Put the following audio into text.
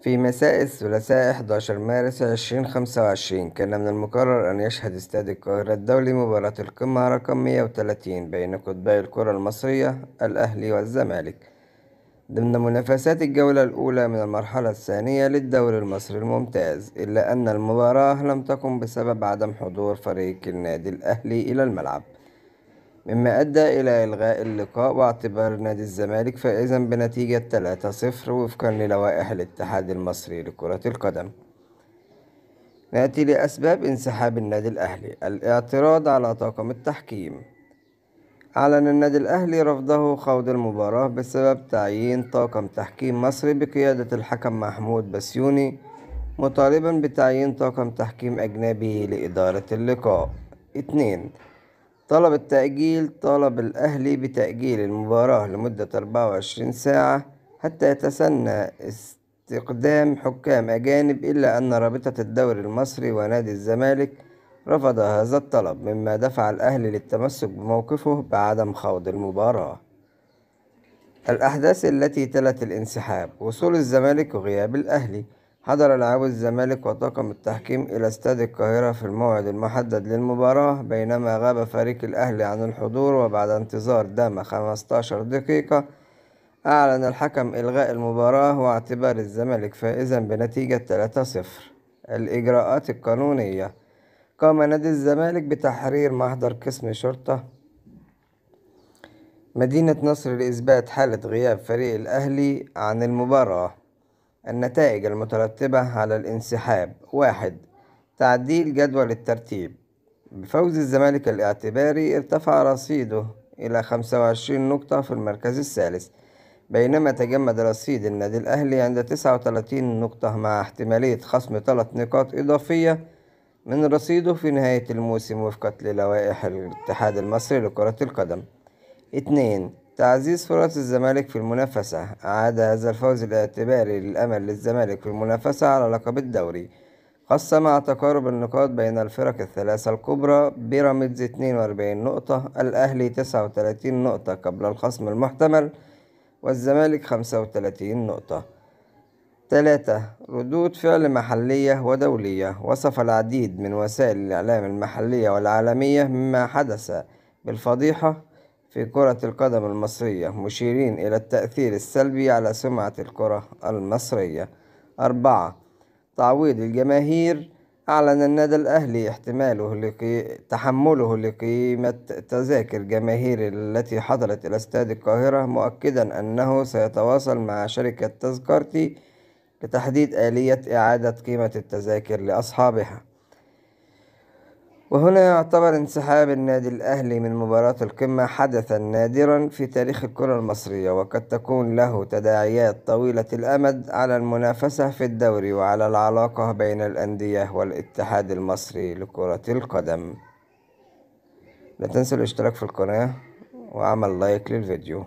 في مساء الثلاثاء 11 مارس 2025 كان من المقرر أن يشهد استاد القاهرة الدولي مباراة القمة رقم 130 بين قطبي الكرة المصرية الأهلي والزمالك ضمن منافسات الجولة الأولى من المرحلة الثانية للدوري المصري الممتاز، إلا أن المباراة لم تقم بسبب عدم حضور فريق النادي الأهلي إلى الملعب، مما أدى إلى إلغاء اللقاء واعتبار نادي الزمالك فائزا بنتيجة 3-0 وفقا للوائح الاتحاد المصري لكرة القدم. نأتي لأسباب انسحاب النادي الأهلي. الاعتراض على طاقم التحكيم. أعلن النادي الأهلي رفضه خوض المباراة بسبب تعيين طاقم تحكيم مصري بقيادة الحكم محمود بسيوني، مطالبا بتعيين طاقم تحكيم أجنبي لإدارة اللقاء. 2. طلب الأهلي بتأجيل المباراة لمدة 24 ساعة حتى يتسنى استقدام حكام أجانب، إلا أن رابطة الدوري المصري ونادي الزمالك رفض هذا الطلب، مما دفع الأهلي للتمسك بموقفه بعدم خوض المباراة. الأحداث التي تلت الانسحاب. وصول الزمالك وغياب الأهلي. حضر لاعبو الزمالك وطاقم التحكيم إلى استاد القاهرة في الموعد المحدد للمباراة، بينما غاب فريق الأهلي عن الحضور، وبعد انتظار دام 15 دقيقة أعلن الحكم إلغاء المباراة واعتبار الزمالك فائزا بنتيجة 3-0. الإجراءات القانونية. قام نادي الزمالك بتحرير محضر قسم شرطة مدينة نصر لإثبات حالة غياب فريق الأهلي عن المباراة. النتائج المترتبة على الانسحاب. 1. تعديل جدول الترتيب. بفوز الزمالك الاعتباري ارتفع رصيده إلى 25 نقطة في المركز الثالث، بينما تجمد رصيد النادي الأهلي عند 39 نقطة مع احتمالية خصم 3 نقاط إضافية من رصيده في نهاية الموسم وفقا للوائح الاتحاد المصري لكرة القدم. 2. تعزيز فرص الزمالك في المنافسة. أعاد هذا الفوز الاعتباري للأمل للزمالك في المنافسة على لقب الدوري، خاصة مع تقارب النقاط بين الفرق الثلاثة الكبرى. بيراميدز 42 نقطة، الأهلي 39 نقطة قبل الخصم المحتمل، والزمالك 35 نقطة. 3. ردود فعل محلية ودولية. وصف العديد من وسائل الإعلام المحلية والعالمية مما حدث بالفضيحة في كرة القدم المصرية، مشيرين إلى التأثير السلبي على سمعة الكرة المصرية. 4. تعويض الجماهير. أعلن النادي الأهلي تحمله لقيمة تذاكر جماهير التي حضرت إلى استاد القاهرة، مؤكدا أنه سيتواصل مع شركة تذكرتي لتحديد آلية إعادة قيمة التذاكر لأصحابها. وهنا يعتبر انسحاب النادي الأهلي من مباراة القمة حدثا نادرا في تاريخ الكرة المصرية، وقد تكون له تداعيات طويلة الأمد على المنافسة في الدوري وعلى العلاقة بين الأندية والاتحاد المصري لكرة القدم. لا تنسوا الاشتراك في القناة وعمل لايك للفيديو.